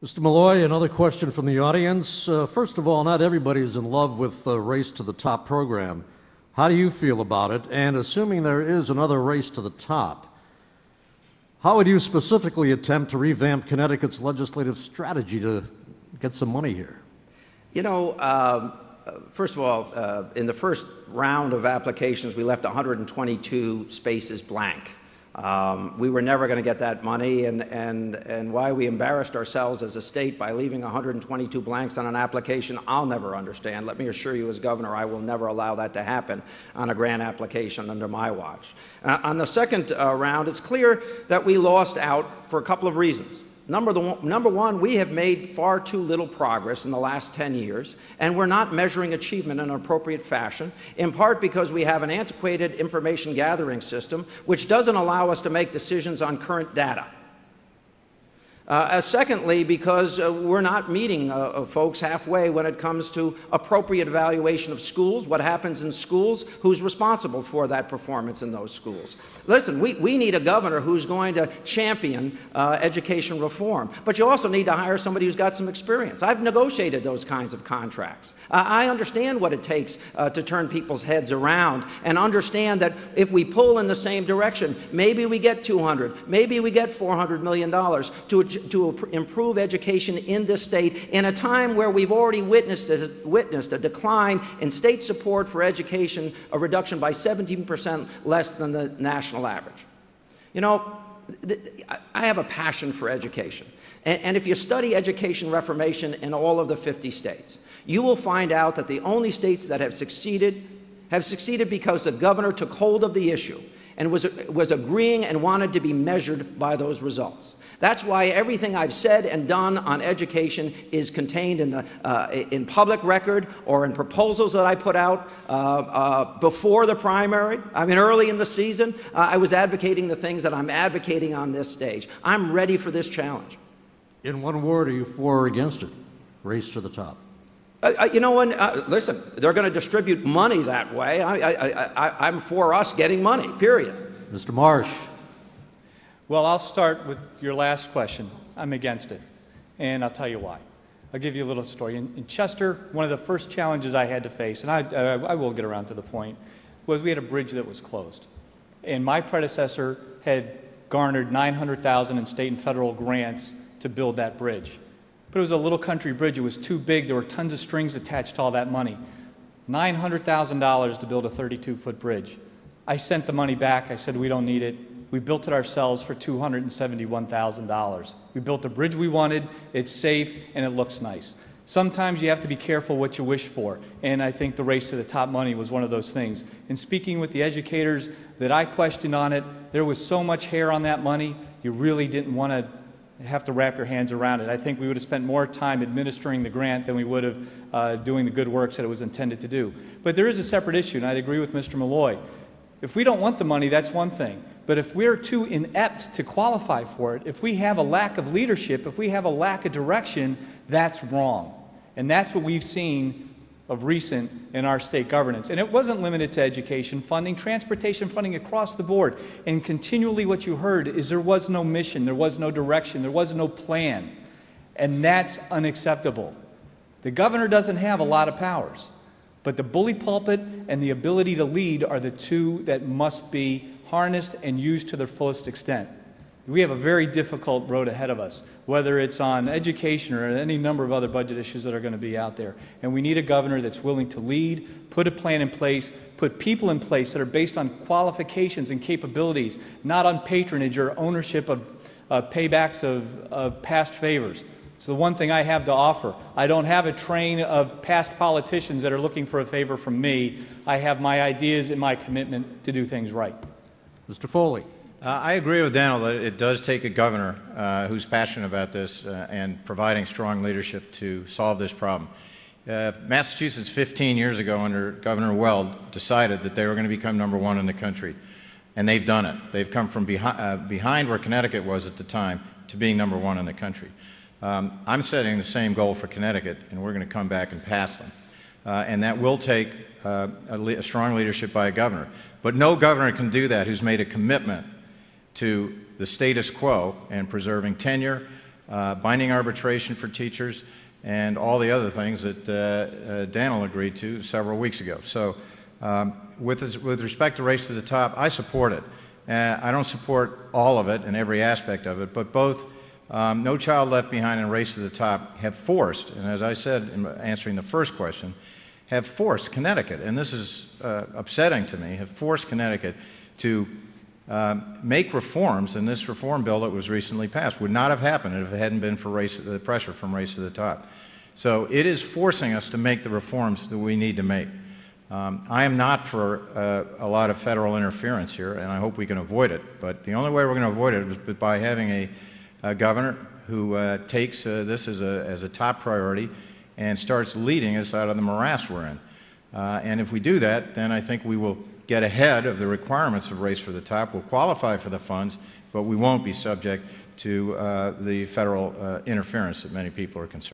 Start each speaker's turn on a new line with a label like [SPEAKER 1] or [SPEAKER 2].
[SPEAKER 1] Mr. Malloy, another question from the audience. First of all, not everybody is in love with the Race to the Top program. How do you feel about it? And assuming there is another race to the top, how would you specifically attempt to revamp Connecticut's legislative strategy to get some money here?
[SPEAKER 2] You know, first of all, in the first round of applications, we left 122 spaces blank. We were never going to get that money, and why we embarrassed ourselves as a state by leaving 122 blanks on an application, I'll never understand. Let me assure you, as governor, I will never allow that to happen on a grant application under my watch. On the second round, it's clear that we lost out for a couple of reasons. Number one, we have made far too little progress in the last 10 years, and we're not measuring achievement in an appropriate fashion, in part because we have an antiquated information gathering system which doesn't allow us to make decisions on current data. Secondly, because we're not meeting folks halfway when it comes to appropriate evaluation of schools, what happens in schools, who's responsible for that performance in those schools. Listen, we need a governor who's going to champion education reform, but you also need to hire somebody who's got some experience. I've negotiated those kinds of contracts. I understand what it takes to turn people's heads around and understand that if we pull in the same direction, maybe we get $200, maybe we get $400 million to improve education in this state in a time where we've already witnessed a decline in state support for education, a reduction by 17% less than the national average. You know, I have a passion for education. And if you study education reformation in all of the 50 states, you will find out that the only states that have succeeded because the governor took hold of the issue and was agreeing and wanted to be measured by those results. That's why everything I've said and done on education is contained in public record or in proposals that I put out before the primary. I mean, early in the season, I was advocating the things that I'm advocating on this stage. I'm ready for this challenge.
[SPEAKER 1] In one word, are you for or against it? Race to the top.
[SPEAKER 2] You know, listen, they're going to distribute money that way. I'm for us getting money, period.
[SPEAKER 1] Mr. Marsh.
[SPEAKER 3] Well, I'll start with your last question. I'm against it, and I'll tell you why. I'll give you a little story. In Chester, one of the first challenges I had to face, and I will get around to the point, was we had a bridge that was closed. And my predecessor had garnered $900,000 in state and federal grants to build that bridge. But it was a little country bridge. It was too big. There were tons of strings attached to all that money. $900,000 to build a 32-foot bridge. I sent the money back. I said, we don't need it. We built it ourselves for $271,000. We built the bridge we wanted, it's safe, and it looks nice. Sometimes you have to be careful what you wish for, and I think the race to the top money was one of those things. In speaking with the educators that I questioned on it, there was so much hair on that money, you really didn't want to have to wrap your hands around it. I think we would have spent more time administering the grant than we would have doing the good works that it was intended to do. But there is a separate issue, and I'd agree with Mr. Malloy. If we don't want the money, that's one thing. But if we're too inept to qualify for it, if we have a lack of leadership, if we have a lack of direction, that's wrong. And that's what we've seen of recent in our state governance. And it wasn't limited to education funding, transportation funding across the board. And continually what you heard is there was no mission, there was no direction, there was no plan. And that's unacceptable. The governor doesn't have a lot of powers. But the bully pulpit and the ability to lead are the two that must be harnessed and used to their fullest extent. We have a very difficult road ahead of us, whether it's on education or any number of other budget issues that are going to be out there. And we need a governor that's willing to lead, put a plan in place, put people in place that are based on qualifications and capabilities, not on patronage or ownership of paybacks of past favors. It's the one thing I have to offer. I don't have a train of past politicians that are looking for a favor from me. I have my ideas and my commitment to do things right.
[SPEAKER 1] Mr. Foley.
[SPEAKER 4] I agree with Daniel that it does take a governor who's passionate about this and providing strong leadership to solve this problem. Massachusetts 15 years ago under Governor Weld decided that they were going to become #1 in the country, and they've done it. They've come from behind where Connecticut was at the time to being #1 in the country. I'm setting the same goal for Connecticut, and we're going to come back and pass them. And that will take a strong leadership by a governor. But no governor can do that who's made a commitment to the status quo and preserving tenure binding arbitration for teachers, and all the other things that Daniel agreed to several weeks ago. So with respect to Race to the Top, I support it. I don't support all of it and every aspect of it, but both No Child Left Behind and Race to the Top have forced, and as I said in answering the first question, have forced Connecticut, and this is upsetting to me, have forced Connecticut to make reforms, and this reform bill that was recently passed would not have happened if it hadn't been for the pressure from Race to the Top. So it is forcing us to make the reforms that we need to make. I am not for a lot of federal interference here, and I hope we can avoid it, but the only way we're going to avoid it is by having a governor who takes this as a top priority and starts leading us out of the morass we're in. And if we do that, then I think we will get ahead of the requirements of Race for the Top. We'll qualify for the funds, but we won't be subject to the federal interference that many people are concerned.